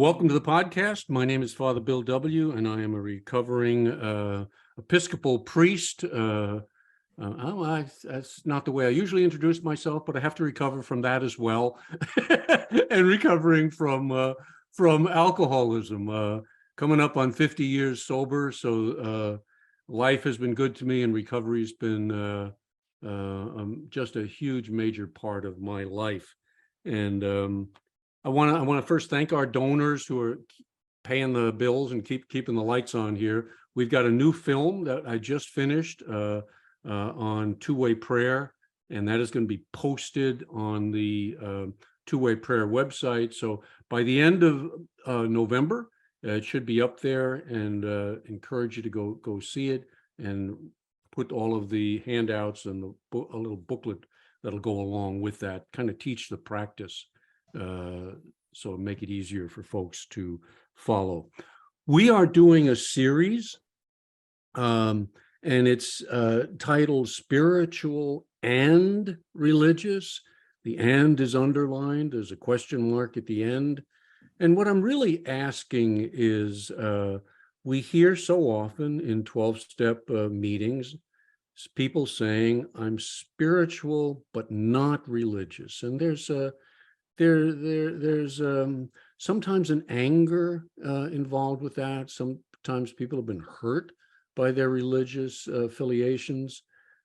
Welcome to the podcast. My name is Father Bill W., and I am a recovering Episcopal priest. That's not the way I usually introduce myself, but I have to recover from that as well, and recovering from alcoholism. Coming up on 50 years sober, so life has been good to me, and recovery's been just a huge, major part of my life. And I want to first thank our donors who are paying the bills and keeping the lights on here. We've got a new film that I just finished on two-way prayer, and that is going to be posted on the two-way prayer website. So by the end of November, it should be up there, and encourage you to go see it and put all of the handouts and a little booklet that'll go along with that, kind of teach the practice. So make it easier for folks to follow. We are doing a series, and it's titled Spiritual and Religious. The "and" is underlined. There's a question mark at the end. And what I'm really asking is, we hear so often in 12-step meetings, people saying, I'm spiritual but not religious. And there's sometimes an anger involved with that. Sometimes people have been hurt by their religious affiliations.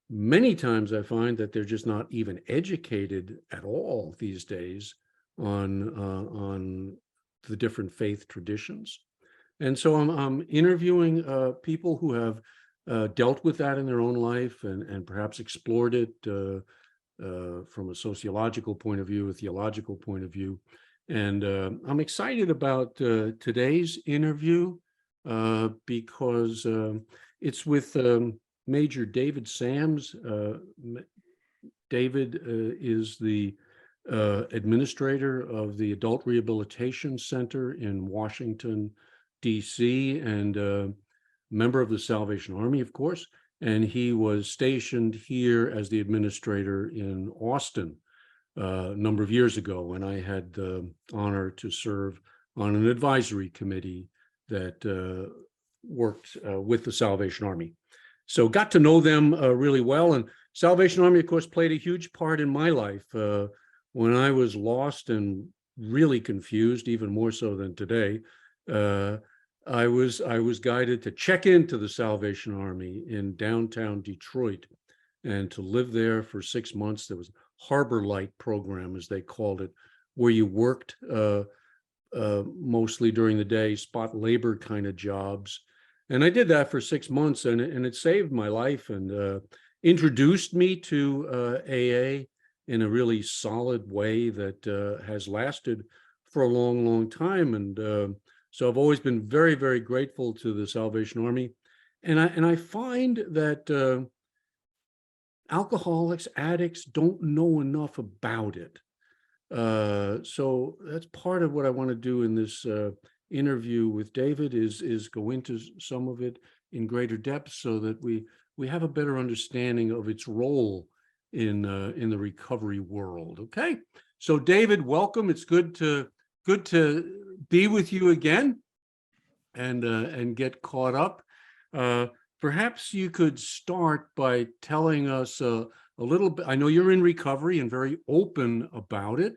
Many times I find that they're just not even educated at all these days on the different faith traditions. And so I'm interviewing people who have dealt with that in their own life and perhaps explored it from a sociological point of view, a theological point of view. And I'm excited about today's interview because it's with Major David Sams. David is the administrator of the Adult Rehabilitation Center in Washington, D.C., and member of the Salvation Army, of course. And he was stationed here as the administrator in Austin a number of years ago, and I had the honor to serve on an advisory committee that worked with the Salvation Army. So got to know them really well. And Salvation Army, of course, played a huge part in my life. When I was lost and really confused, even more so than today, I was guided to check into the Salvation Army in downtown Detroit and to live there for 6 months. There was a Harbor Light program, as they called it, where you worked mostly during the day, spot labor kind of jobs. And I did that for 6 months, and it saved my life and introduced me to AA in a really solid way that has lasted for a long, long time. And so I've always been very, very grateful to the Salvation Army. And I find that alcoholics, addicts don't know enough about it. So that's part of what I want to do in this interview with David is go into some of it in greater depth so that we have a better understanding of its role in the recovery world. Okay. So David, welcome. It's good to be with you again and get caught up. Perhaps you could start by telling us a little bit. I know you're in recovery and very open about it.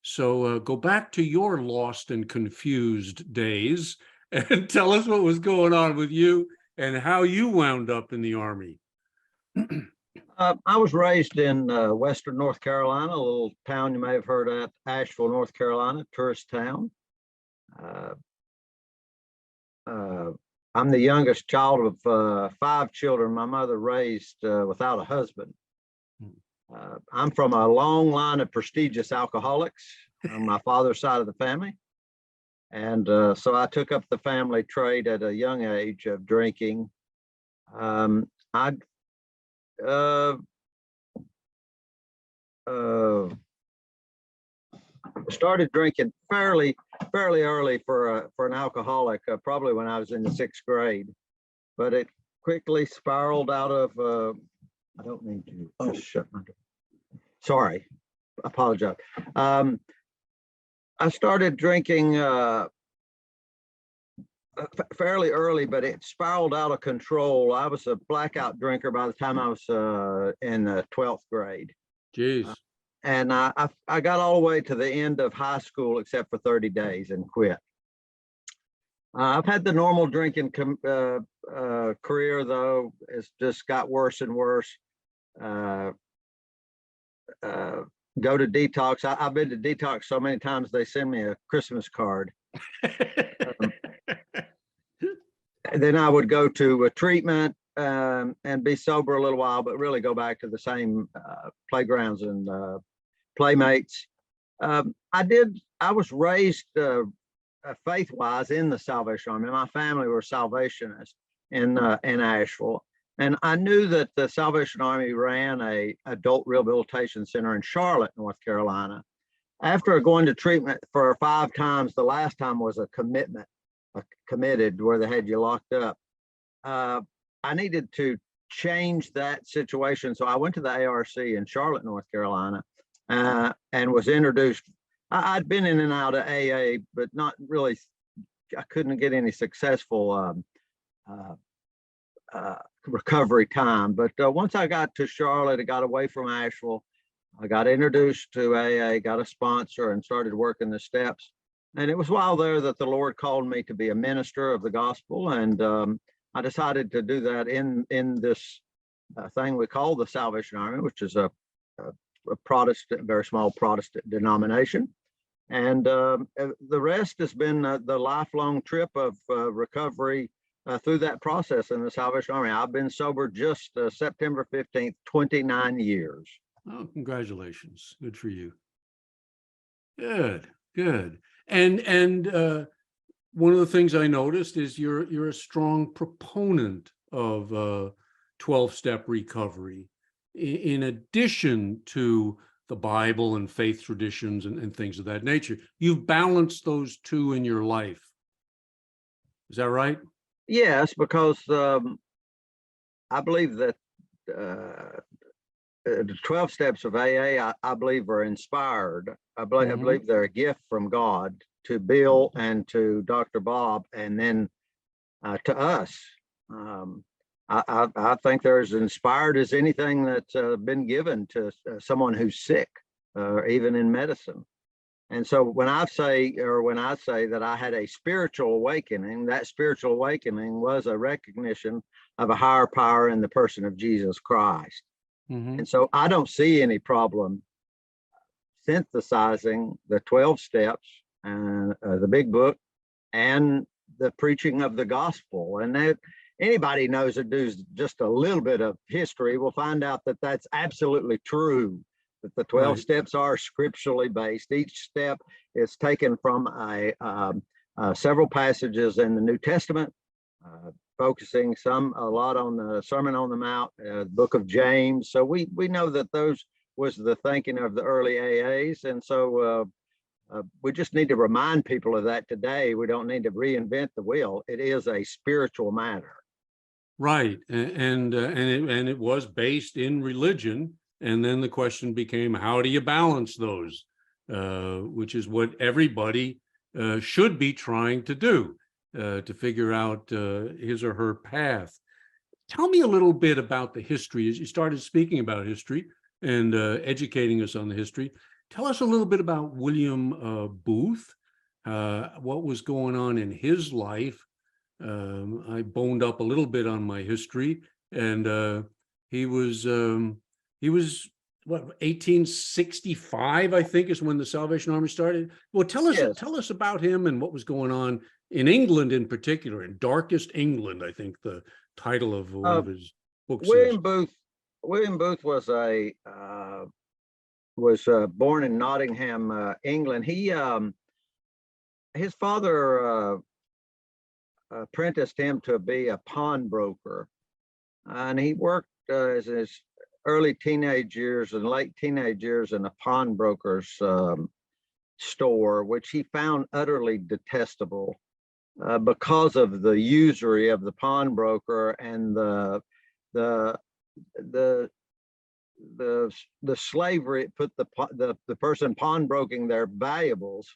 So go back to your lost and confused days and tell us what was going on with you and how you wound up in the Army. I was raised in Western North Carolina, a little town you may have heard of, Asheville, North Carolina, tourist town. I'm the youngest child of 5 children my mother raised without a husband. I'm from a long line of prestigious alcoholics on my father's side of the family. And so I took up the family trade at a young age of drinking. I started drinking fairly early for an alcoholic, probably when I was in the 6th grade, but it quickly spiraled out of. I don't mean to just shut my door. Sorry, I apologize. I started drinking fairly early, but it spiraled out of control. I was a blackout drinker by the time I was in the 12th grade. Jeez. And I got all the way to the end of high school except for 30 days and quit. I've had the normal drinking career, though. It's just got worse and worse. Go to detox. I've been to detox so many times they send me a Christmas card. Then I would go to a treatment and be sober a little while, but really go back to the same playgrounds and playmates. I was raised faith-wise in the Salvation Army. My family were Salvationists in Asheville. And I knew that the Salvation Army ran a adult rehabilitation center in Charlotte, North Carolina. After going to treatment for 5 times, the last time was a committed where they had you locked up. I needed to change that situation. So I went to the ARC in Charlotte, North Carolina, and was introduced. I'd been in and out of AA, but not really, I couldn't get any successful recovery time. But once I got to Charlotte, I got away from Asheville, I got introduced to AA, got a sponsor, and started working the steps. And it was while there that the Lord called me to be a minister of the gospel. And I decided to do that in this thing we call the Salvation Army, which is a Protestant, very small Protestant denomination. And the rest has been the lifelong trip of recovery through that process in the Salvation Army. I've been sober just September 15th, 29 years. Oh, congratulations. Good for you. Good, good. And one of the things I noticed is you're a strong proponent of 12-step recovery, in addition to the Bible and faith traditions and things of that nature. You've balanced those two in your life. Is that right? Yes, because I believe that the 12 steps of AA, I believe, are inspired. I believe they're a gift from God to Bill and to Dr. Bob, and then to us. I think they're as inspired as anything that's been given to someone who's sick, even in medicine. And so when I say that I had a spiritual awakening, that spiritual awakening was a recognition of a higher power in the person of Jesus Christ. And so I don't see any problem synthesizing the 12 steps and the big book and the preaching of the gospel. And that anybody knows that does just a little bit of history will find out that that's absolutely true, that the 12 steps are scripturally based. Each step is taken from several passages in the New Testament, focusing a lot on the Sermon on the Mount, book of James. So we know that those was the thinking of the early AAs. And so we just need to remind people of that today. We don't need to reinvent the wheel. It is a spiritual matter. Right. And it was based in religion. And then the question became, how do you balance those? Which is what everybody should be trying to do, to figure out his or her path. Tell me a little bit about the history. As you started speaking about history and educating us on the history, tell us a little bit about William Booth, what was going on in his life. I boned up a little bit on my history, and he was what, 1865, I think, is when the Salvation Army started. Well, tell us about him and what was going on in England in particular, in darkest England, I think the title of one of his books William is. Booth was born in Nottingham, England. His father apprenticed him to be a pawnbroker, and he worked as his early teenage years and late teenage years in a pawnbroker's store, which he found utterly detestable because of the usury of the pawnbroker and the slavery. It put the person pawnbroking their valuables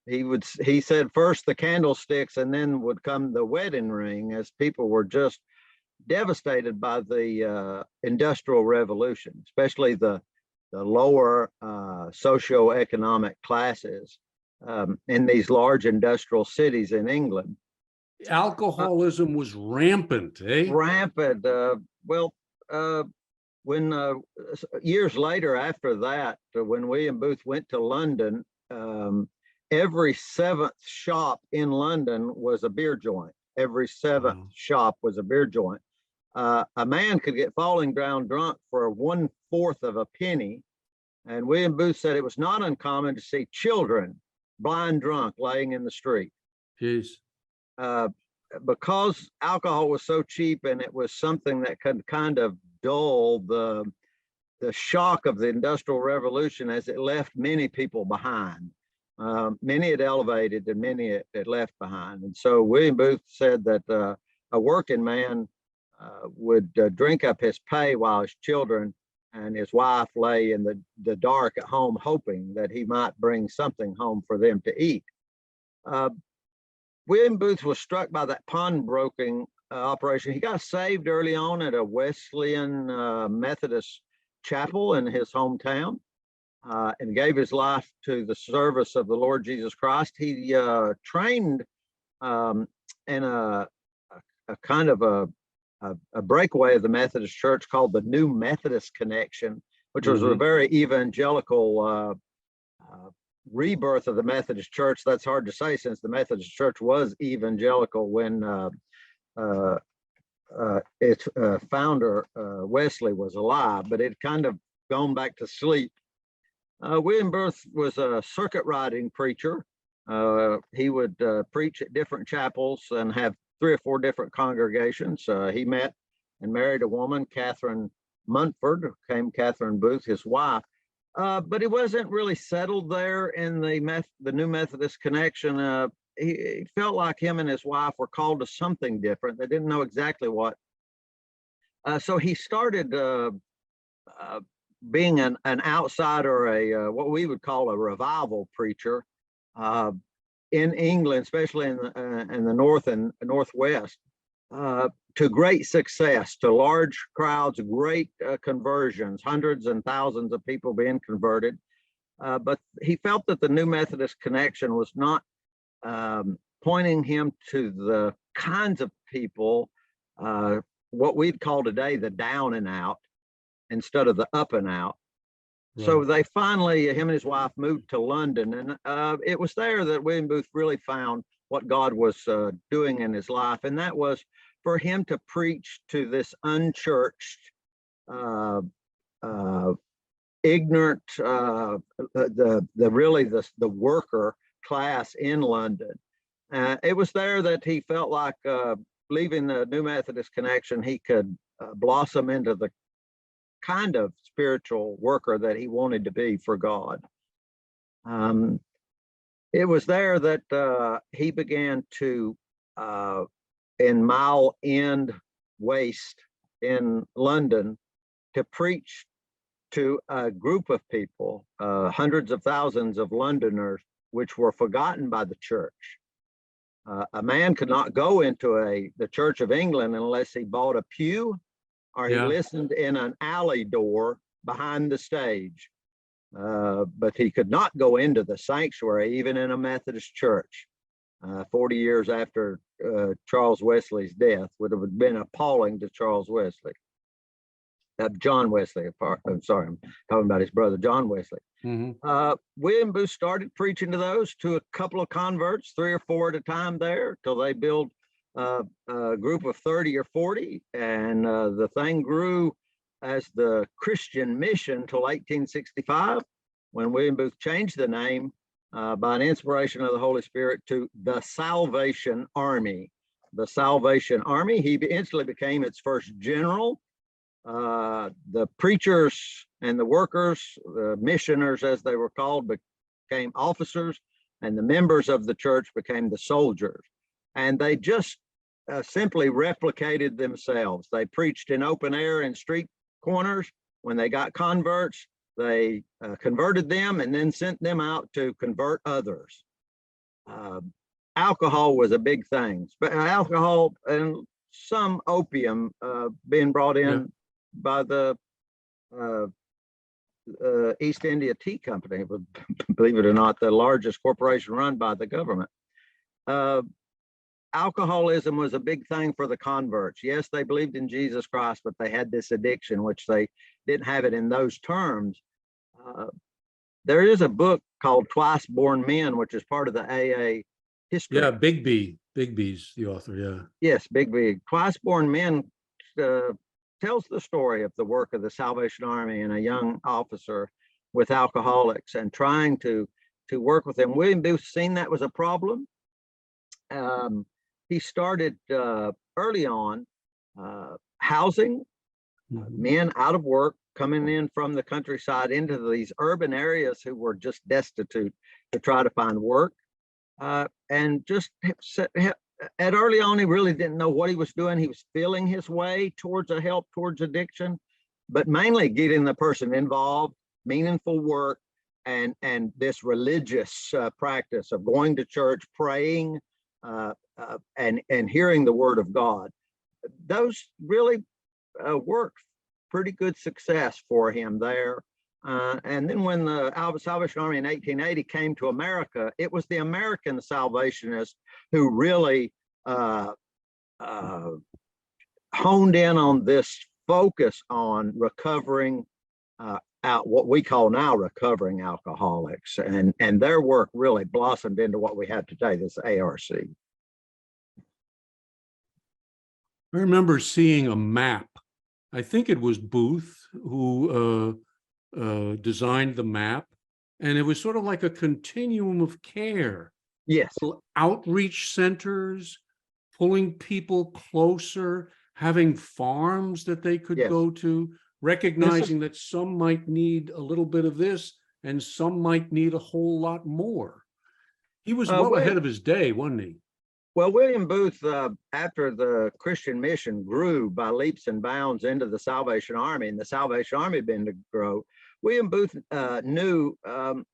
he said first the candlesticks and then would come the wedding ring, as people were just devastated by the Industrial Revolution, especially the lower socioeconomic classes in these large industrial cities in England. Alcoholism was rampant, eh? Rampant. When years later after that, when William Booth went to London, every seventh shop in London was a beer joint. Every seventh shop was a beer joint. A man could get falling down drunk for 1/4 of a penny. And William Booth said it was not uncommon to see children blind drunk laying in the street. Jeez. Because alcohol was so cheap, and it was something that could kind of dull the shock of the Industrial Revolution, as it left many people behind. Many it elevated and many it left behind. And so William Booth said that a working man would drink up his pay while his children and his wife lay in the dark at home, hoping that he might bring something home for them to eat. William Booth was struck by that pawnbroking operation. He got saved early on at a Wesleyan Methodist chapel in his hometown, and gave his life to the service of the Lord Jesus Christ. He trained in a kind of a breakaway of the Methodist Church called the New Methodist Connection, which was a very evangelical rebirth of the Methodist Church. That's hard to say, since the Methodist Church was evangelical when its founder, Wesley, was alive, but it kind of gone back to sleep. William Booth was a circuit riding preacher. He would preach at different chapels and have 3 or 4 different congregations. He met and married a woman, Catherine Munford, who became Catherine Booth, his wife. But he wasn't really settled there in the New Methodist Connection. He felt like him and his wife were called to something different. They didn't know exactly what. So he started being an outsider, what we would call a revival preacher in England, especially in the North and Northwest, to great success, to large crowds, great conversions, hundreds and thousands of people being converted. But he felt that the New Methodist Connection was not pointing him to the kinds of people, what we'd call today the down and out, instead of the up and out. Right. So they finally, him and his wife, moved to London, and it was there that William Booth really found what God was doing in his life, and that was for him to preach to this unchurched, ignorant, the worker class in London. It was there that he felt like leaving the New Methodist Connection, he could blossom into the kind of spiritual worker that he wanted to be for God. It was there that he began to, in Mile End Waste in London, to preach to a group of people, hundreds of thousands of Londoners, which were forgotten by the church. A man could not go into the Church of England unless he bought a pew or he listened in an alley door behind the stage. But he could not go into the sanctuary, even in a Methodist church. 40 years after Charles Wesley's death would have been appalling to Charles Wesley. John Wesley, I'm sorry, I'm talking about his brother, John Wesley. William Booth started preaching to those, to a couple of converts, 3 or 4 at a time there, till they built a group of 30 or 40, and the thing grew as the Christian Mission till 1865, when William Booth changed the name by an inspiration of the Holy Spirit to the Salvation Army. The Salvation Army. He instantly became its first general. The preachers and the workers, the missioners as they were called, became officers, and the members of the church became the soldiers. And they just simply replicated themselves. They preached in open air in street corners. When they got converts, they converted them and then sent them out to convert others. alcohol was a big thing, but alcohol and some opium being brought in Yeah. by the uh, East India Tea Company, believe it or not, the largest corporation run by the government. Alcoholism was a big thing for the converts. Yes, they believed in Jesus Christ, but they had this addiction, which they didn't have it in those terms. There is a book called Twice Born Men, which is part of the AA history. Yeah, Bigby's the author. Yeah. Yes, Big. Twice Born Men tells the story of the work of the Salvation Army and a young officer with alcoholics and trying to work with them. William Booth seen that was a problem. He started early on housing men out of work, coming in from the countryside into these urban areas who were just destitute to try to find work. And just at early on, he really didn't know what he was doing. He was feeling his way towards a help towards addiction, but mainly getting the person involved, meaningful work, and this religious practice of going to church, praying, and hearing the word of God. Those really worked pretty good success for him there. And then when the Salvation Army in 1880 came to America, it was the American Salvationists who really honed in on this focus on recovering out what we call now recovering alcoholics, and their work really blossomed into what we have today, this ARC. I remember seeing a map. I think it was Booth who designed the map, and it was sort of like a continuum of care. Yes. Outreach centers, pulling people closer, having farms that they could go to, recognizing that some might need a little bit of this and some might need a whole lot more. He was well ahead of his day, wasn't he? Well, William Booth, after the Christian mission grew by leaps and bounds into the Salvation Army, and the Salvation Army began to grow, William Booth knew. Now,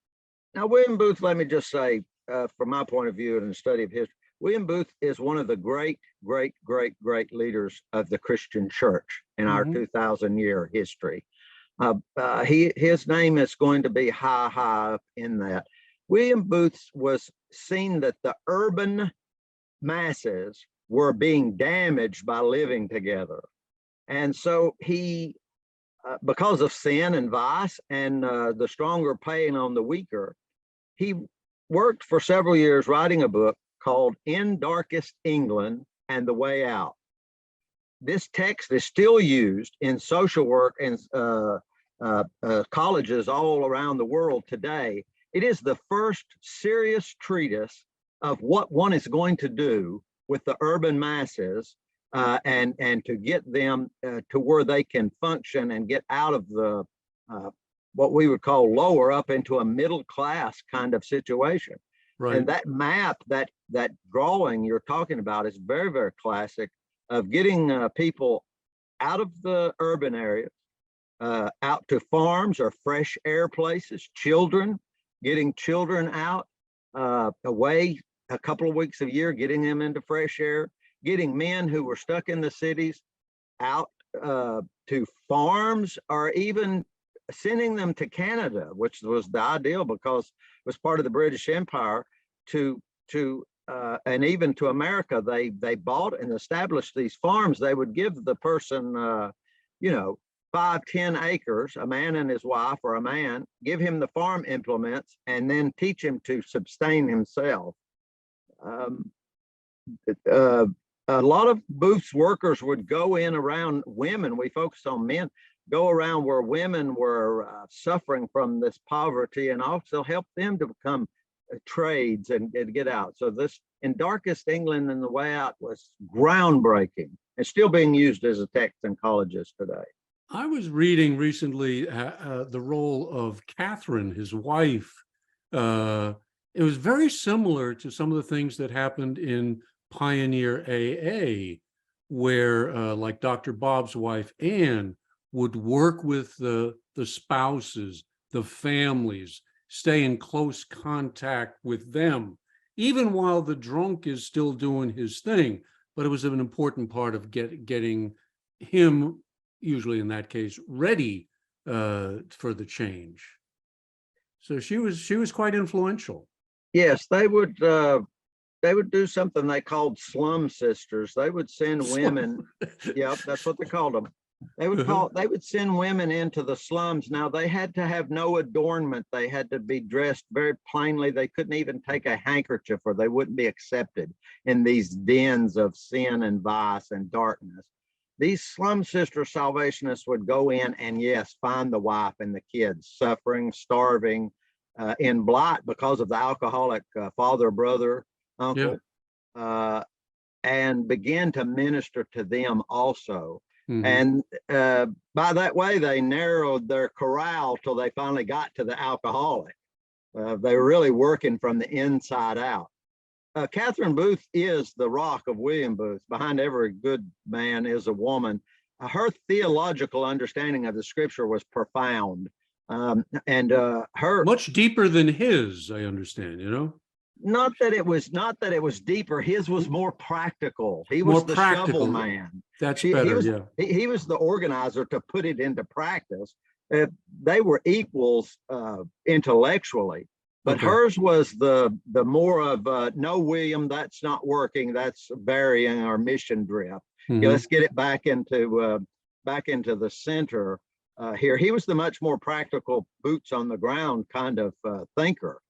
William Booth, let me just say, from my point of view and the study of history, William Booth is one of the great leaders of the Christian church in our 2,000-year history. His name is going to be high up in that. William Booth was seen that the urban masses were being damaged by living together. And so he, because of sin and vice and the stronger paying on the weaker, he worked for several years writing a book called In Darkest England and the Way Out. This text is still used in social work and colleges all around the world today. It is the first serious treatise of what one is going to do with the urban masses and to get them to where they can function and get out of the what we would call lower up into a middle class kind of situation. Right. And that map, that drawing you're talking about is very classic of getting people out of the urban areas, out to farms or fresh air places, children, getting children out away a couple of weeks a year, getting them into fresh air, getting men who were stuck in the cities out to farms, or even sending them to Canada, which was the ideal because it was part of the British Empire, and even to America. They bought and established these farms. They would give the person, 5-10 acres, a man and his wife, or a man, give him the farm implements, and then teach him to sustain himself. A lot of Booth's workers would go in around women. We focus on men. Go around where women were suffering from this poverty, and also help them to become trades and get out. So this In Darkest England and the Way Out was groundbreaking and still being used as a text in colleges today. I was reading recently the role of Catherine, his wife. It was very similar to some of the things that happened in Pioneer AA, where like Dr. Bob's wife, Anne, would work with the spouses, the families, stay in close contact with them, even while the drunk is still doing his thing. But it was an important part of getting him, usually in that case, ready for the change. So she was quite influential. Yes, they would do something they called slum sisters. They would send women. Yep, that's what they called them. They would send women into the slums. Now they had to have no adornment. They had to be dressed very plainly. They couldn't even take a handkerchief or they wouldn't be accepted in these dens of sin and vice and darkness. These slum sister salvationists would go in and, yes, find the wife and the kids suffering, starving, in blight because of the alcoholic father, brother, uncle, and begin to minister to them also. Mm-hmm. And by that way, they narrowed their corral till they finally got to the alcoholic. They were really working from the inside out. Catherine Booth is the rock of William Booth. Behind every good man is a woman. Her theological understanding of the scripture was profound. And her much deeper than his, I understand, not that it was deeper. His was more practical. He was the shovel man. That's better. He was the organizer to put it into practice. They were equals intellectually, but hers was the more of no, William, that's not working. That's burying our mission drift. Mm-hmm. Let's get it back into the center here. He was the much more practical, boots on the ground kind of thinker.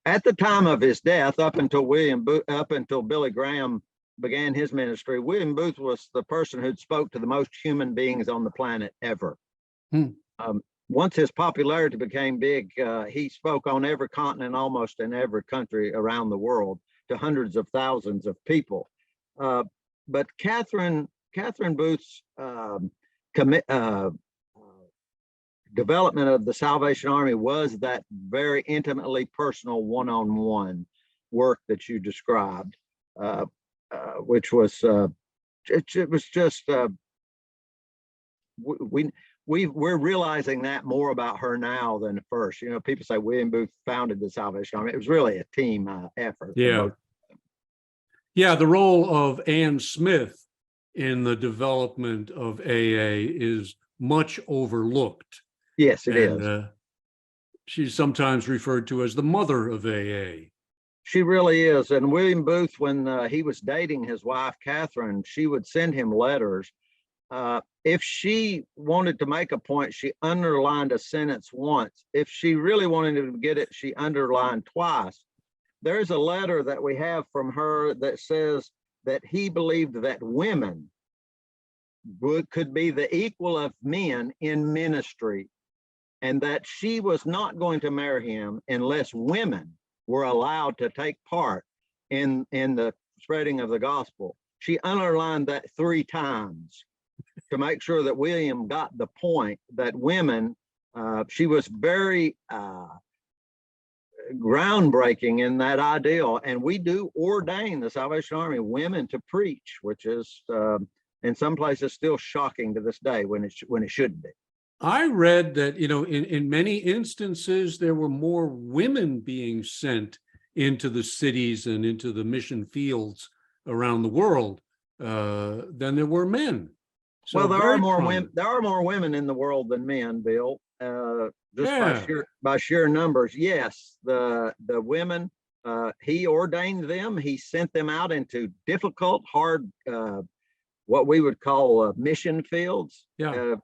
At the time of his death, up until Billy Graham began his ministry, William Booth was the person who'd spoke to the most human beings on the planet ever. Once his popularity became big, he spoke on every continent, almost in every country around the world, to hundreds of thousands of people. But Catherine Booth's development of the Salvation Army was that very intimately personal one-on-one work that you described, which was it was just we're realizing that more about her now than at first. People say William Booth founded the Salvation Army. It was really a team effort. Yeah, the role of Ann Smith in the development of AA is much overlooked. Yes, it is. She's sometimes referred to as the mother of AA. She really is. And William Booth, when he was dating his wife, Catherine, she would send him letters. If she wanted to make a point, she underlined a sentence once. If she really wanted to get it, she underlined twice. There's a letter that we have from her that says that he believed that women could be the equal of men in ministry, and that she was not going to marry him unless women were allowed to take part in the spreading of the gospel. She underlined that 3 times to make sure that William got the point that women, she was very groundbreaking in that ideal. And we do ordain the Salvation Army women to preach, which is in some places still shocking to this day when it shouldn't be. I read that, in many instances, there were more women being sent into the cities and into the mission fields around the world than there were men. So well, there are more women. There are more women in the world than men, Bill. By sheer numbers. Yes, the women. He ordained them. He sent them out into difficult, hard, what we would call mission fields. Yeah.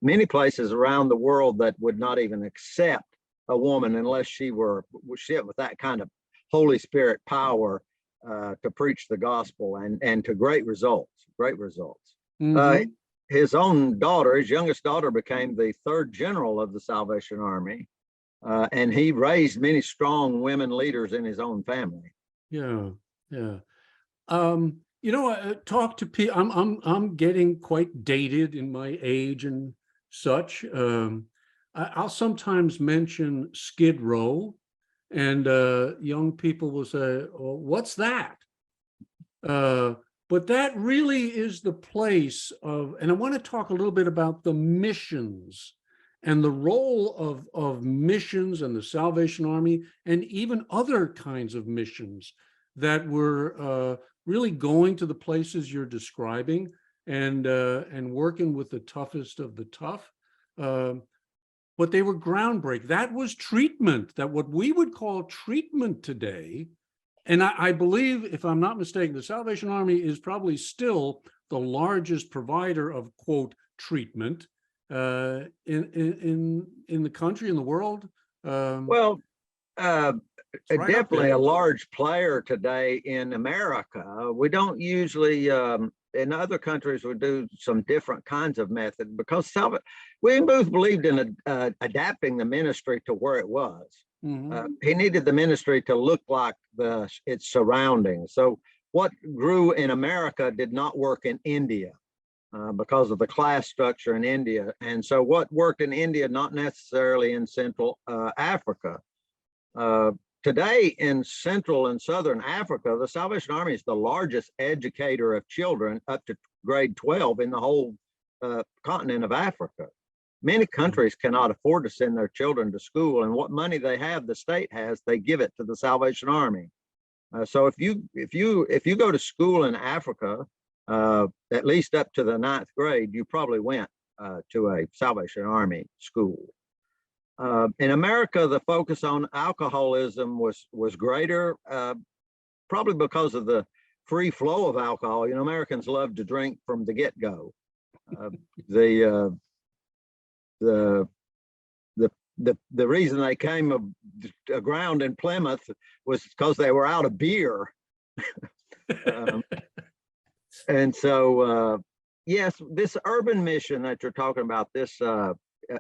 Many places around the world that would not even accept a woman unless she with that kind of Holy Spirit power to preach the gospel, and to great results. Mm-hmm. His own daughter, his youngest daughter, became the 3rd general of the Salvation Army, and he raised many strong women leaders in his own family. Yeah. Talk to people. I'm getting quite dated in my age and such. I'll sometimes mention Skid Row, and young people will say, "Oh, what's that?" But that really is the place of, and I want to talk a little bit about the missions and the role of missions and the Salvation Army, and even other kinds of missions that were really going to the places you're describing and working with the toughest of the tough. But they were groundbreaking. That was treatment, that what we would call treatment today. And I believe, if I'm not mistaken, the Salvation Army is probably still the largest provider of, quote, treatment in the country, in the world. Well, right definitely a large player today in America. We don't usually, in other countries, we do some different kinds of method because William Booth believed in adapting the ministry to where it was. Mm-hmm. He needed the ministry to look like its surroundings. So what grew in America did not work in India because of the class structure in India. And so what worked in India, not necessarily in Central Africa. Today in Central and Southern Africa, the Salvation Army is the largest educator of children up to grade 12 in the whole continent of Africa. Many countries cannot afford to send their children to school, and what money they have, the state has, they give it to the Salvation Army. So if you go to school in Africa, at least up to the 9th grade, you probably went to a Salvation Army school. In America, the focus on alcoholism was greater, probably because of the free flow of alcohol. You know, Americans love to drink from the get-go. The reason they came aground in Plymouth was because they were out of beer. And so, yes, this urban mission that you're talking about, this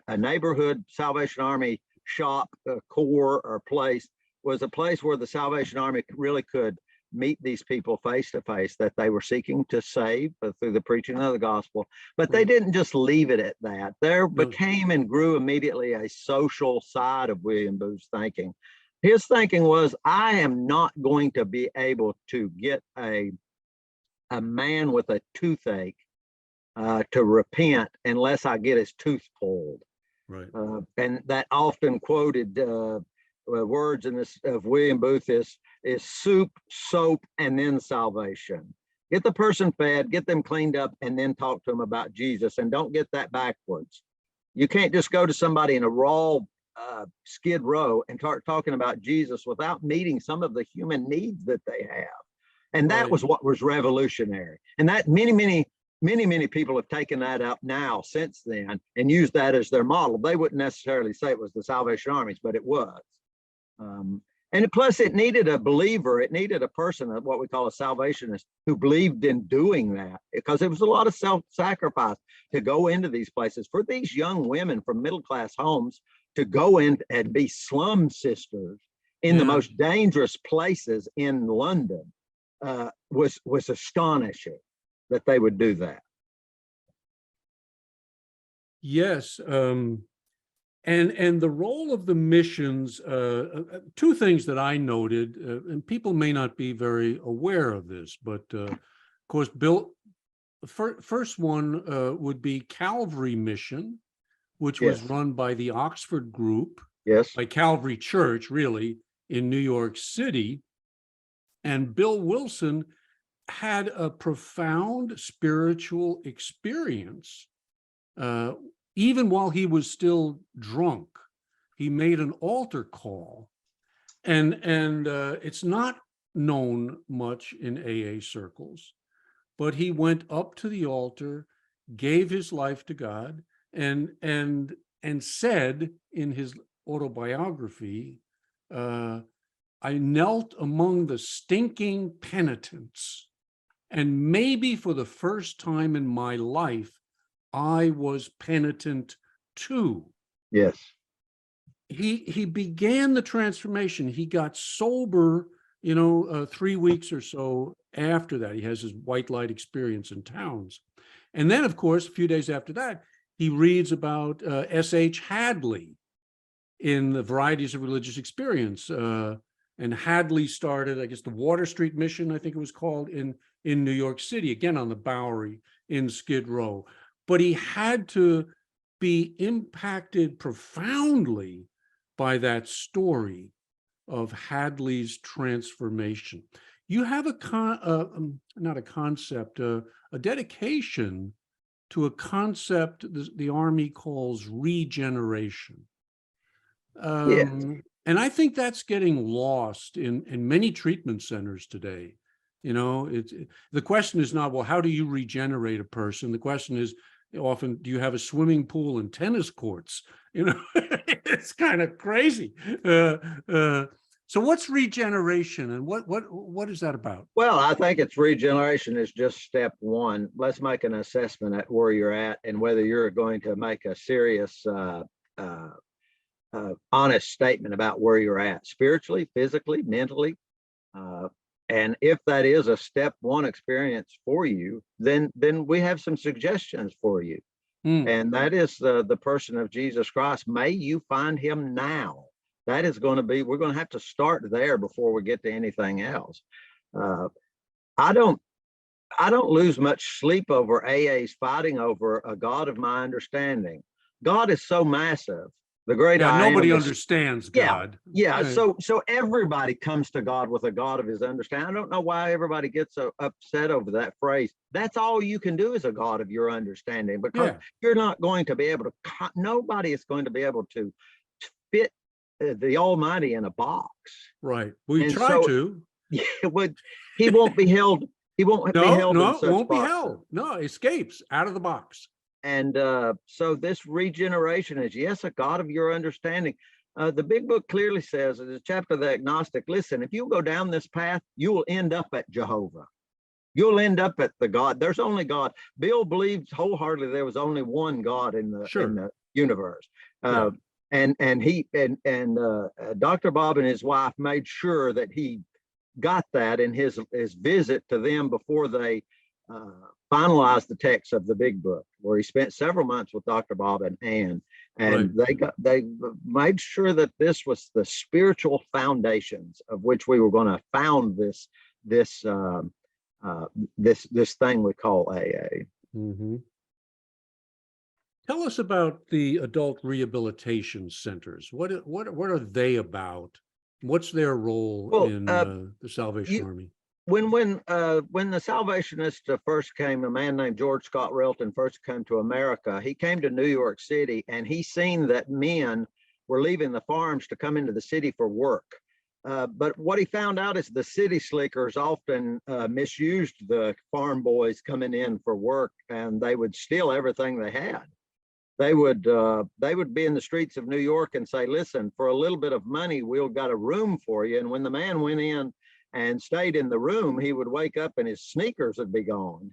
a neighborhood Salvation Army shop, corps or place, was a place where the Salvation Army really could meet these people face to face that they were seeking to save through the preaching of the gospel. But they didn't just leave it at that. There became and grew immediately a social side of William Booth's thinking. His thinking was, I am not going to be able to get a man with a toothache to repent unless I get his tooth pulled. Right. And that often quoted words in this of William Booth is soup, soap, and then salvation. Get the person fed, get them cleaned up, and then talk to them about Jesus. And don't get that backwards. You can't just go to somebody in a raw skid row and start talking about Jesus without meeting some of the human needs that they have. And that was what was revolutionary. And that many people have taken that up now since then and used that as their model. They wouldn't necessarily say it was the Salvation Armies, but it was. And plus it needed a believer. It needed a person, what we call a salvationist, who believed in doing that, because it was a lot of self-sacrifice to go into these places for these young women from middle-class homes to go in and be slum sisters in the most dangerous places in London. Was astonishing that they would do that. Yes, and the role of the missions. Two things that I noted, and people may not be very aware of this, but of course, Bill. First one would be Calvary Mission, which was run by the Oxford Group, by Calvary Church, really, in New York City. And Bill Wilson had a profound spiritual experience, even while he was still drunk. He made an altar call, and it's not known much in AA circles, but he went up to the altar, gave his life to God, and said in his autobiography, I knelt among the stinking penitents, and maybe for the first time in my life, I was penitent too. Yes. He began the transformation. He got sober, 3 weeks or so after that. He has his white light experience in towns. And then, of course, a few days after that, he reads about S.H. Hadley in the Varieties of Religious Experience. And Hadley started, I guess, the Water Street Mission, I think it was called, in New York City, again on the Bowery in Skid Row. But he had to be impacted profoundly by that story of Hadley's transformation. You have not a concept, a dedication to a concept the Army calls regeneration. Yes. And I think that's getting lost in many treatment centers today. You know, the question is not, well, how do you regenerate a person? The question is often, do you have a swimming pool and tennis courts? You know, it's kind of crazy. So what's regeneration, and what is that about? Well, I think it's regeneration is just step one. Let's make an assessment at where you're at and whether you're going to make a serious, honest statement about where you're at spiritually, physically, mentally. And if that is a step one experience for you, then we have some suggestions for you. And that is the person of Jesus Christ. May you find him now. That is going to be, we're going to have to start there before we get to anything else. I don't lose much sleep over AA's fighting over a God of my understanding. God is so massive. The great I am. Nobody understands God. Yeah. So everybody comes to God with a God of his understanding. I don't know why everybody gets so upset over that phrase. That's all you can do is a God of your understanding, because you're not going to be able to, nobody is going to be able to fit the Almighty in a box. Right. We try to. He won't be held. He won't be held. No, it won't be held. No, escapes out of the box. And so this regeneration is, yes, a God of your understanding. The big book clearly says in the chapter of the agnostic, listen, if you go down this path, you will end up at Jehovah. You'll end up at the God. There's only God. Bill believed wholeheartedly there was only one God in the universe. And Dr. Bob and his wife made sure that he got that in his visit to them before they finalized the text of the big book, where he spent several months with Dr. Bob and Ann, and they made sure that this was the spiritual foundations of which we were going to found this thing we call AA. Mm-hmm. Tell us about the adult rehabilitation centers. What are they about? What's their role in the Salvation Army? When the Salvationists first came, a man named George Scott Relton first came to America. He came to New York City, and he seen that men were leaving the farms to come into the city for work. But what he found out is the city slickers often misused the farm boys coming in for work, and they would steal everything they had. They would be in the streets of New York and say, listen, for a little bit of money, we've got a room for you. And when the man went in and stayed in the room, he would wake up and his sneakers would be gone.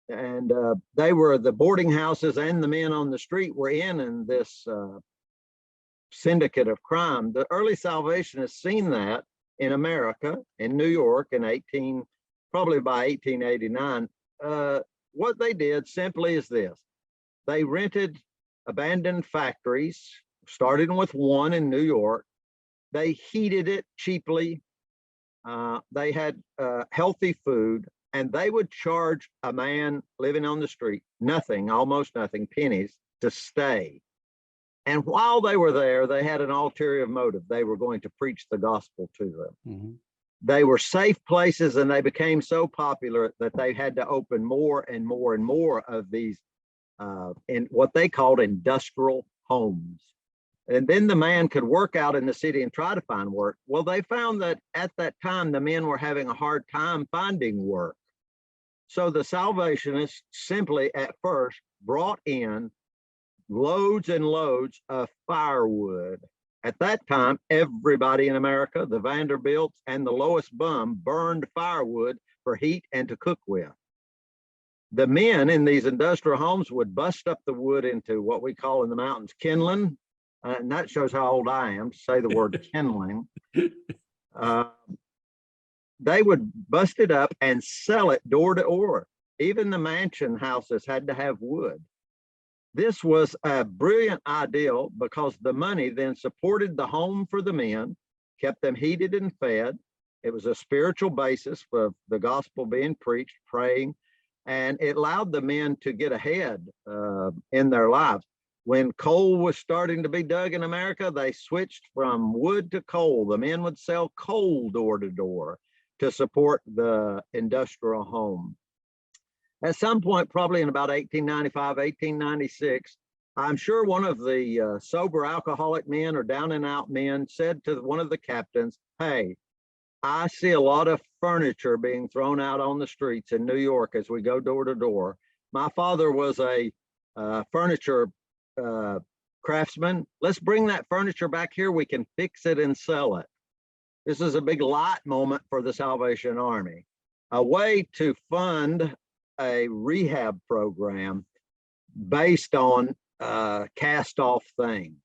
And they were, the boarding houses and the men on the street were in this syndicate of crime. The early Salvationists seen that in America, in New York probably by 1889. What they did simply is this. They rented abandoned factories, starting with one in New York. They heated it cheaply. They had healthy food, and they would charge a man living on the street nothing, almost nothing, pennies to stay. And while they were there, they had an ulterior motive. They were going to preach the gospel to them. Mm-hmm. They were safe places, and they became so popular that they had to open more and more and more of these in what they called industrial homes. And then the man could work out in the city and try to find work. Well, they found that at that time, the men were having a hard time finding work. So the Salvationists simply at first brought in loads and loads of firewood. At that time, everybody in America, the Vanderbilts and the lowest bum, burned firewood for heat and to cook with. The men in these industrial homes would bust up the wood into what we call in the mountains kindling. And that shows how old I am to say the word kindling. They would bust it up and sell it door to door. Even the mansion houses had to have wood. This was a brilliant idea because the money then supported the home for the men, kept them heated and fed. It was a spiritual basis for the gospel being preached, praying, and it allowed the men to get ahead in their lives. When coal was starting to be dug in America, they switched from wood to coal. The men would sell coal door to door to support the industrial home. At some point, probably in about 1895, 1896, I'm sure one of the sober alcoholic men or down and out men said to one of the captains, "Hey, I see a lot of furniture being thrown out on the streets in New York as we go door to door. My father was a furniture craftsman. Let's bring that furniture back here. We can fix it and sell it." This is a big light moment for the Salvation Army, a way to fund a rehab program based on cast off things.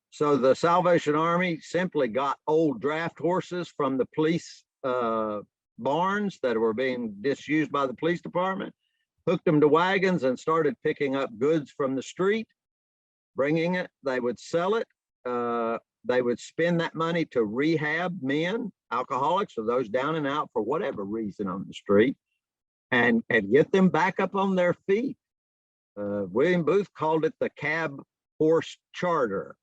So the Salvation Army simply got old draft horses from the police barns that were being disused by the police department, hooked them to wagons and started picking up goods from the street, bringing it. They would sell it. They would spend that money to rehab men, alcoholics, or those down and out for whatever reason on the street, and get them back up on their feet. William Booth called it the cab horse charter.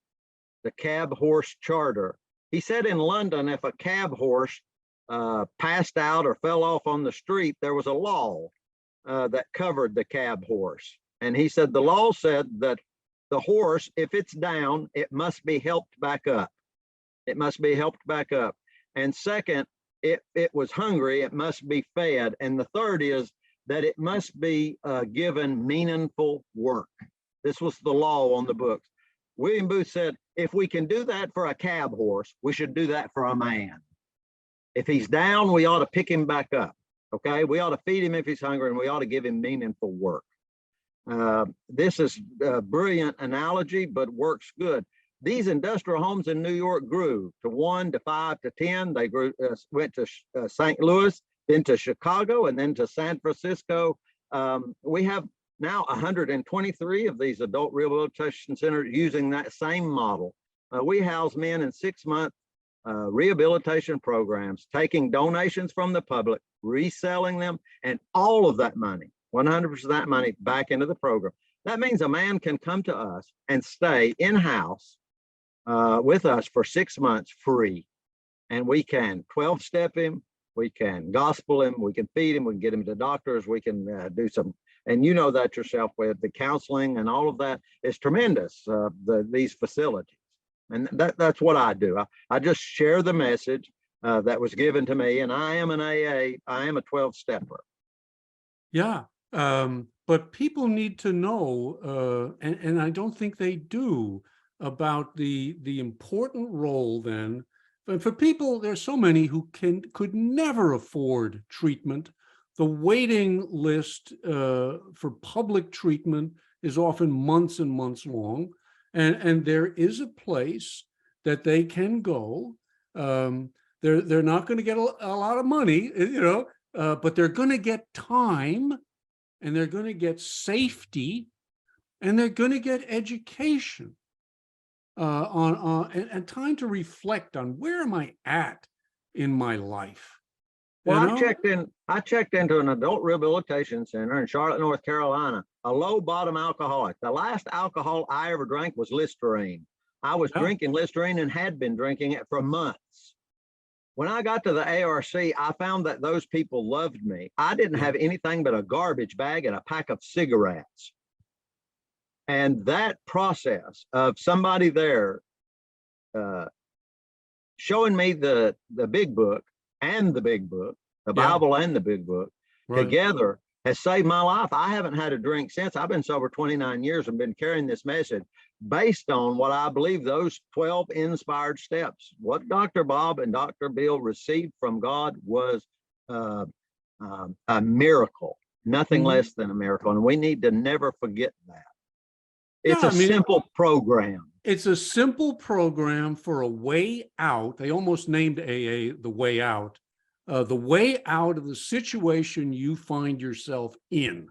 The cab horse charter. He said in London, if a cab horse passed out or fell off on the street, there was a law that covered the cab horse. And he said the law said that the horse, if it's down, it must be helped back up. It must be helped back up. And second, if it was hungry, it must be fed. And the third is that it must be given meaningful work. This was the law on the books. William Booth said, if we can do that for a cab horse, we should do that for a man. If he's down, we ought to pick him back up. Okay, we ought to feed him if he's hungry, and we ought to give him meaningful work. This is a brilliant analogy, but works good. These industrial homes in New York grew to 1 to 5 to 10. They grew, went to St. Louis, then to Chicago, and then to San Francisco. We have now 123 of these adult rehabilitation centers using that same model. We house men in 6-month rehabilitation programs, taking donations from the public, reselling them, and all of that money, 100% of that money, back into the program. That means a man can come to us and stay in-house with us for 6 months free. And we can 12-step him, we can gospel him, we can feed him, we can get him to doctors, we can do some, and you know that yourself with the counseling and all of that is tremendous, these facilities. And that's what I do. I just share the message that was given to me, and I am an AA, I am a 12-stepper. Yeah, but people need to know, and I don't think they do, about the important role then. But for people, there's so many who could never afford treatment. The waiting list for public treatment is often months and months long, and there is a place that they can go. They're not going to get a lot of money, but they're going to get time, and they're going to get safety, and they're going to get education. And time to reflect on where am I at in my life. Well, I checked into an adult rehabilitation center in Charlotte, North Carolina, a low bottom alcoholic. The last alcohol I ever drank was Listerine. I was drinking Listerine and had been drinking it for months. When I got to the ARC, I found that those people loved me. I didn't have anything but a garbage bag and a pack of cigarettes. And that process of somebody there showing me the big book and the big book, the Bible and the big book together has saved my life. I haven't had a drink since. I've been sober 29 years and been carrying this message based on what I believe those 12 inspired steps. What Dr. Bob and Dr. Bill received from God was a miracle, nothing less than a miracle. And we need to never forget that. It's a simple program. It's a simple program for a way out. They almost named AA the way out of the situation you find yourself in,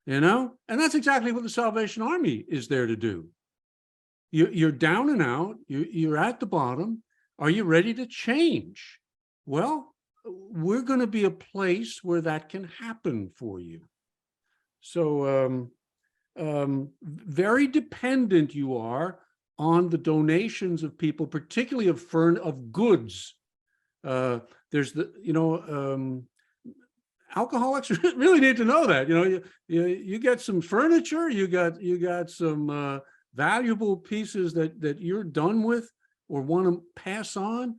and that's exactly what the Salvation Army is there to do. You're down and out, you're at the bottom. Are you ready to change? Well, we're going to be a place where that can happen for you. So, very dependent you are on the donations of people, particularly of goods. There's alcoholics really need to know that, you get some furniture, you got some valuable pieces that you're done with or want to pass on.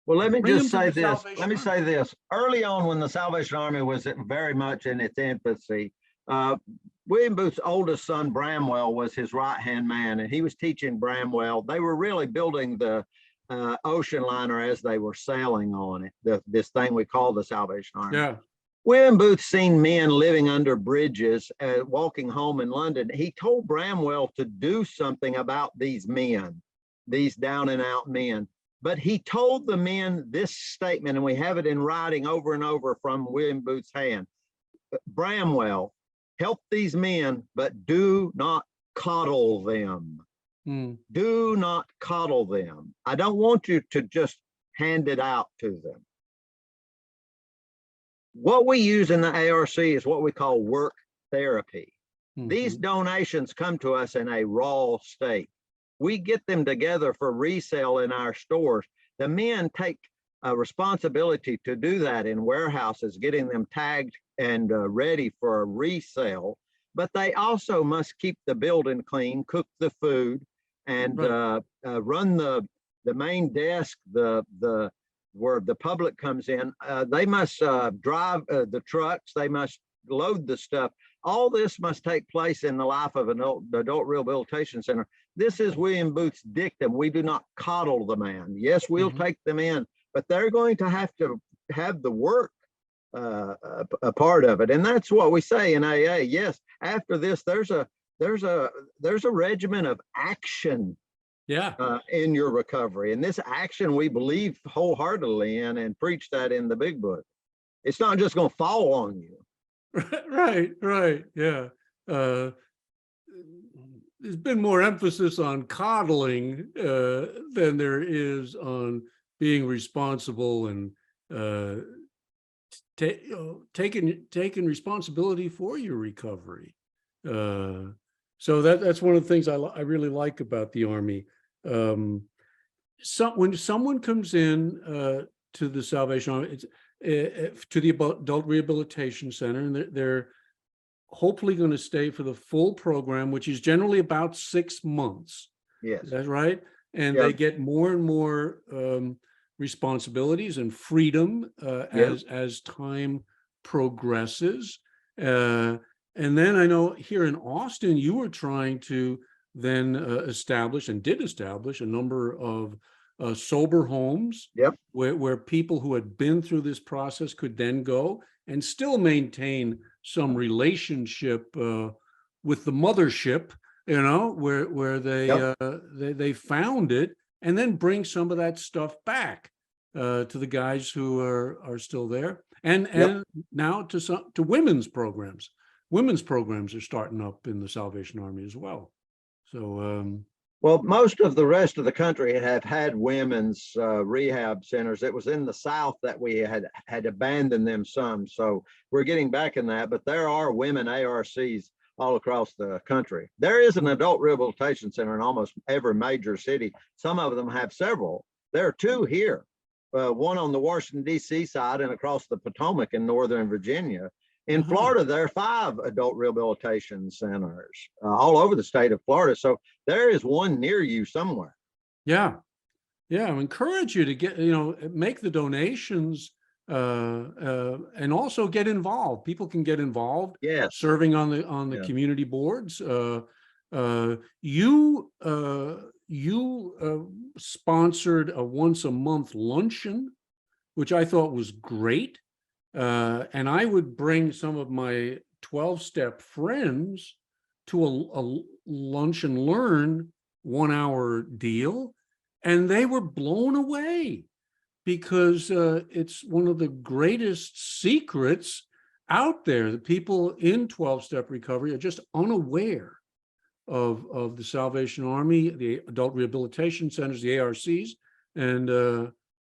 Well, let me Bring just them to say the this. Salvation Let me Army. say this. Early on, when the Salvation Army was very much in its infancy, William Booth's oldest son, Bramwell, was his right-hand man, and he was teaching Bramwell. They were really building the ocean liner as they were sailing on it, this thing we call the Salvation Army. Yeah. William Booth seen men living under bridges, walking home in London. He told Bramwell to do something about these men, these down and out men. But he told the men this statement, and we have it in writing over and over from William Booth's hand. Bramwell, help these men, but do not coddle them. Do not coddle them. I don't want you to just hand it out to them. What we use in the ARC is what we call work therapy. These donations come to us in a raw state. We get them together for resale in our stores. The men take a responsibility to do that in warehouses, getting them tagged and ready for a resale. But they also must keep the building clean, cook the food, and run the main desk, where the public comes in. They must drive the trucks. They must load the stuff. All this must take place in the life of an adult rehabilitation center. This is William Booth's dictum. We do not coddle the man. Yes, we'll take them in, but they're going to have the work a part of it. And that's what we say in AA. Yes, after this, there's a regimen of action in your recovery. And this action we believe wholeheartedly in and preach that in the big book. It's not just going to fall on you. Right. Yeah. There's been more emphasis on coddling than there is on being responsible and taking responsibility for your recovery. So that's one of the things I really like about the Army. When someone comes in to the Salvation Army, to the Adult Rehabilitation Center, and they're hopefully going to stay for the full program, which is generally about 6 months. Yes. Is that right? And they get more and more responsibilities and freedom as time progresses. And then I know here in Austin, you were trying to then establish a number of sober homes where people who had been through this process could then go and still maintain some relationship with the mothership, where they found it, and then bring some of that stuff back to the guys who are still there, and now to women's programs. Women's programs are starting up in the Salvation Army as well. So, well, most of the rest of the country have had women's rehab centers. It was in the South that we had abandoned them some. So we're getting back in that, but there are women ARCs all across the country. There is an adult rehabilitation center in almost every major city. Some of them have several. There are 2 here, one on the Washington, D.C. side and across the Potomac in Northern Virginia. In Florida, there are 5 adult rehabilitation centers all over the state of Florida. So there is one near you somewhere. Yeah. I encourage you to make the donations and also get involved. People can get involved. Yes. Serving on the community boards. You sponsored a once-a-month luncheon, which I thought was great. And I would bring some of my 12-step friends to a lunch and learn 1-hour deal, and they were blown away because it's one of the greatest secrets out there. The people in 12-step recovery are just unaware of the Salvation Army, the adult rehabilitation centers, the ARCs, and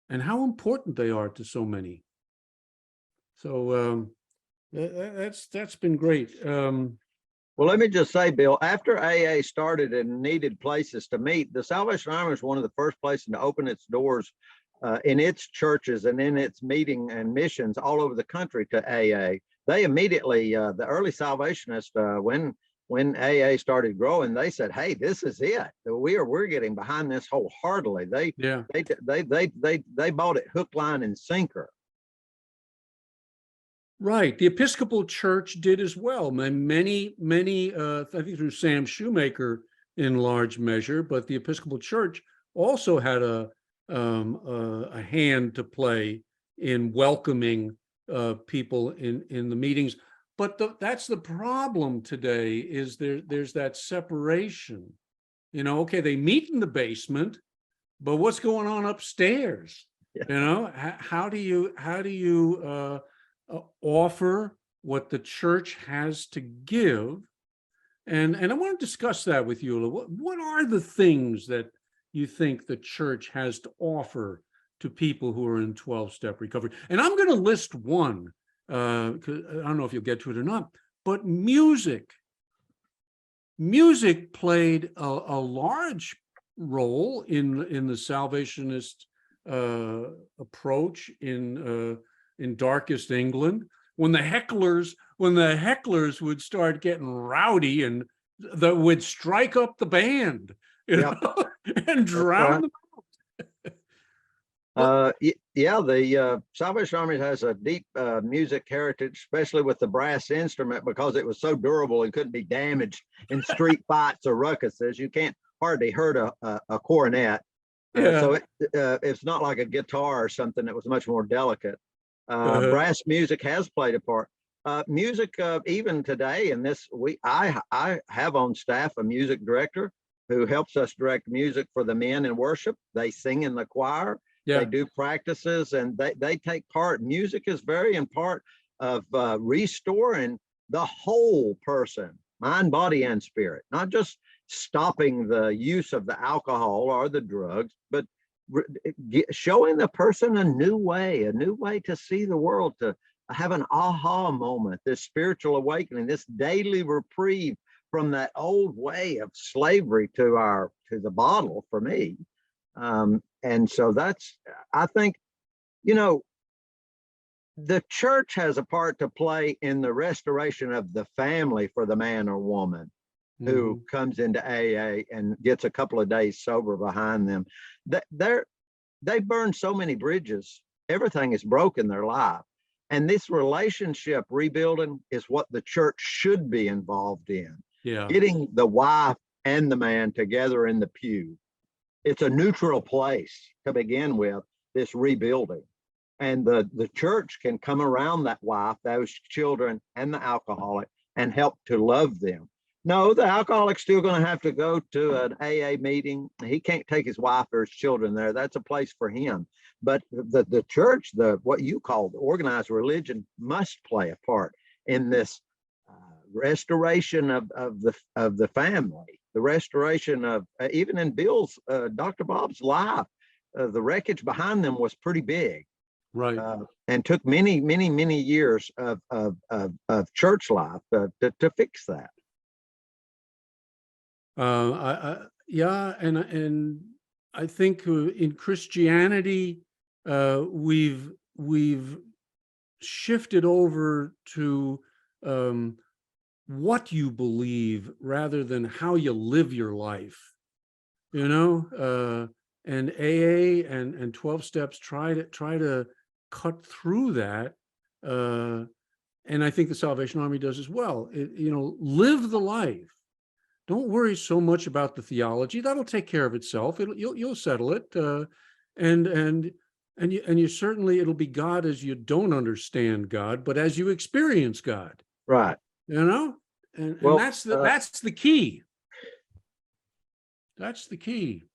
how important they are to so many. So that's been great. Well, let me just say, Bill, after AA started and needed places to meet, the Salvation Army was one of the first places to open its doors in its churches and in its meeting and missions all over the country to AA. They immediately, the early Salvationists, when AA started growing, they said, "Hey, this is it. We're getting behind this wholeheartedly." They bought it hook, line, and sinker. Right. The Episcopal Church did as well. Many, I think through Sam Shoemaker in large measure, but the Episcopal Church also had a hand to play in welcoming people in the meetings. But that's the problem today, is there's that separation. Okay, they meet in the basement, but what's going on upstairs? Yeah. How do you offer what the church has to give? And I want to discuss that with you. What are the things that you think the church has to offer to people who are in 12-step recovery? And I'm going to list one, because I don't know if you'll get to it or not, but music. Music played a large role in the Salvationist approach in darkest England, when the hecklers would start getting rowdy and would strike up the band, and drown them out. The Salvation Army has a deep music heritage, especially with the brass instrument, because it was so durable and couldn't be damaged in street fights or ruckuses. You can't hardly hurt a cornet. So it's not like a guitar or something that was much more delicate. Brass music has played a part. Music, even today, in this I have on staff a music director who helps us direct music for the men in worship. They sing in the choir. They do practices, and they take part. Music is very in part of restoring the whole person, mind, body, and spirit, not just stopping the use of the alcohol or the drugs, but showing the person a new way to see the world, to have an aha moment, this spiritual awakening, this daily reprieve from that old way of slavery to the bottle, for me. And so I think, the church has a part to play in the restoration of the family for the man or woman who comes into AA and gets a couple of days sober behind them. They burn so many bridges. Everything is broken in their life. And this relationship rebuilding is what the church should be involved in. Getting the wife and the man together in the pew. It's a neutral place to begin with, this rebuilding. And the church can come around that wife, those children, and the alcoholic and help to love them. No, the alcoholic's still going to have to go to an AA meeting. He can't take his wife or his children there. That's a place for him. But the church, what you call the organized religion, must play a part in this restoration of the family, the restoration of even in Bill's, Dr. Bob's life. The wreckage behind them was pretty big, right, and took many years of church life to fix that. And I think in Christianity, we've shifted over to what you believe rather than how you live your life. And AA and 12 steps try to cut through that. And I think the Salvation Army does as well. Live the life. Don't worry so much about the theology. That'll take care of itself. You'll settle it. And you certainly, it'll be God as you don't understand God, but as you experience God. Right. And that's the key. That's the key.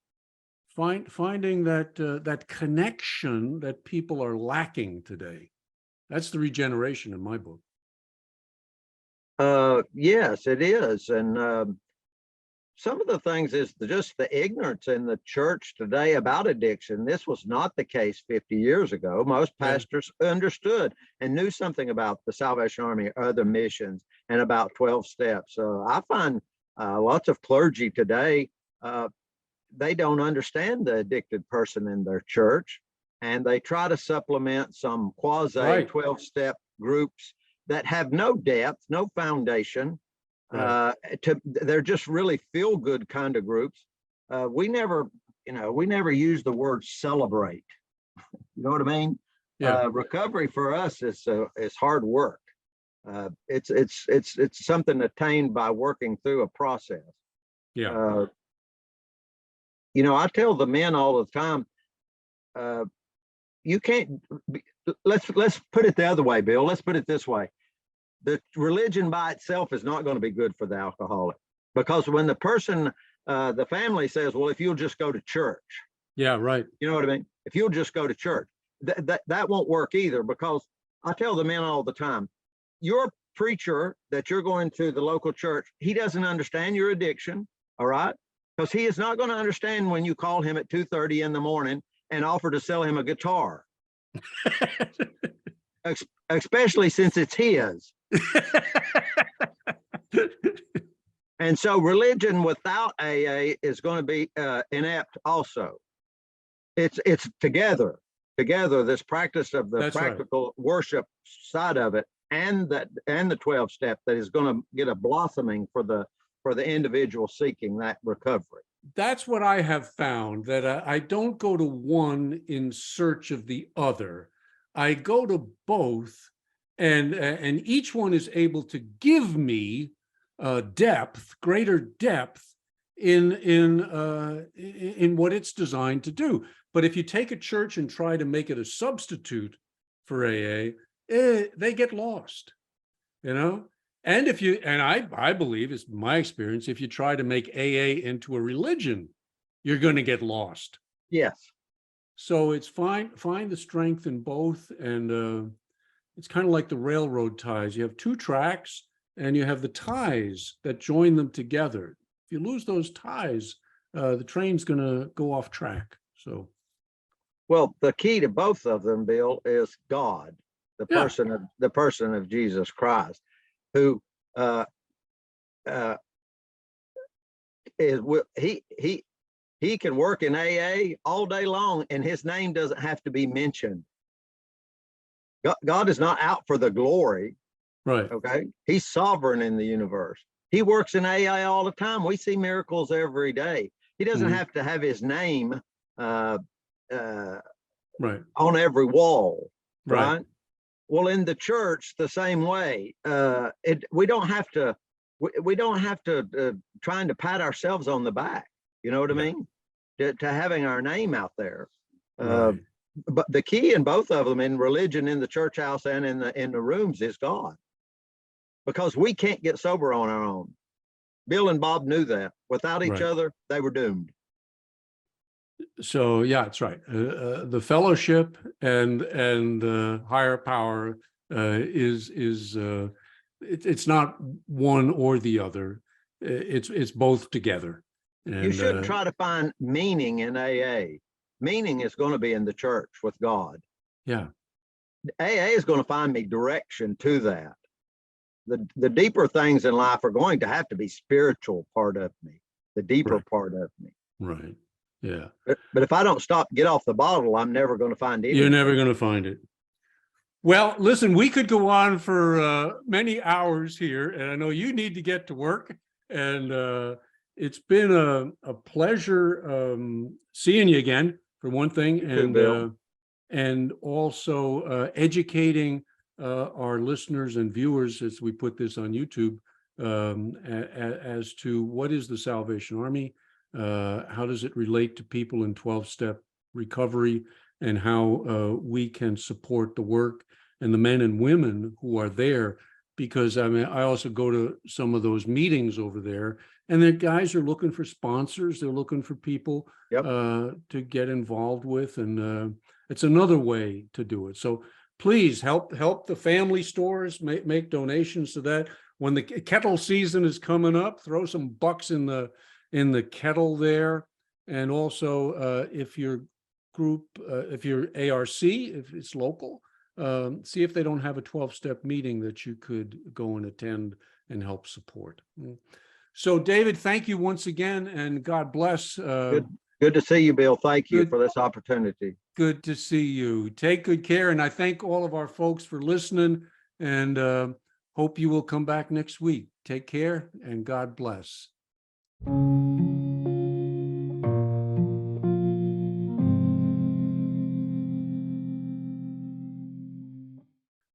Finding that connection that people are lacking today. That's the regeneration in my book. Yes, it is. And some of the things is just the ignorance in the church today about addiction. This was not the case 50 years ago. Most pastors understood and knew something about the Salvation Army, other missions, and about 12 steps. I find lots of clergy today, they don't understand the addicted person in their church, and they try to supplement some quasi 12-step groups that have no depth, no foundation. They're just really feel good kind of groups. We never use the word celebrate. You know what I mean? Yeah. Recovery for us is hard work. It's something attained by working through a process. Yeah. I tell the men all the time, you can't. Let's put it the other way, Bill. Let's put it this way. The religion by itself is not going to be good for the alcoholic, because when the person, the family says, well, if you'll just go to church. Yeah, right. You know what I mean? If you'll just go to church, that won't work either, because I tell the men all the time, your preacher that you're going to the local church, he doesn't understand your addiction, all right? Because he is not going to understand when you call him at 2:30 in the morning and offer to sell him a guitar. Especially since it's his. And so religion without AA is going to be inept also. It's together, this practice of the practical worship side of it, and the 12-step that is going to get a blossoming for the individual seeking that recovery. That's what I have found, that I don't go to one in search of the other. I go to both, and each one is able to give me greater depth in what it's designed to do. But if you take a church and try to make it a substitute for AA, they get lost, And I believe, it's my experience, if you try to make AA into a religion, you're going to get lost. Yes. So it's find the strength in both, and it's kind of like the railroad ties. You have two tracks, and you have the ties that join them together. If you lose those ties, the train's going to go off track. So, well, the key to both of them, Bill, is God, the person of Jesus Christ, who he can work in AA all day long, and his name doesn't have to be mentioned. God is not out for the glory. Right. Okay. He's sovereign in the universe. He works in AA all the time. We see miracles every day. He doesn't have to have his name on every wall. Right. Well, in the church, the same way. We don't have to trying to pat ourselves on the back. You know what I mean? To having our name out there. But the key in both of them, in religion, in the church house, and in the rooms, is God. Because we can't get sober on our own. Bill and Bob knew that. Without each other, they were doomed. So yeah, that's right. The fellowship and higher power it's not one or the other. It's both together. And, you shouldn't try to find meaning in AA. Meaning is going to be in the church with God. Yeah. AA is going to find me direction to that. The deeper things in life are going to have to be spiritual part of me, the deeper part of me. Right. Yeah. But if I don't get off the bottle, I'm never going to find it. You're never going to find it. Well, listen, we could go on for many hours here, and I know you need to get to work. And it's been a pleasure seeing you again, for one thing, and also educating our listeners and viewers as we put this on YouTube as to what is the Salvation Army, how does it relate to people in 12-step recovery, and how we can support the work and the men and women who are there. Because I also go to some of those meetings over there, and the guys are looking for sponsors. They're looking for people to get involved with, and it's another way to do it. So please help the family stores make donations to that. When the kettle season is coming up, throw some bucks in the in the kettle there. And also, if your group, if your ARC, if it's local, see if they don't have a 12-step meeting that you could go and attend and help support. So, David, thank you once again, and God bless. Good to see you, Bill. Thank you Good. for this opportunity. Good to see you. Take good care, and I thank all of our folks for listening, and hope you will come back next week. Take care, and God bless.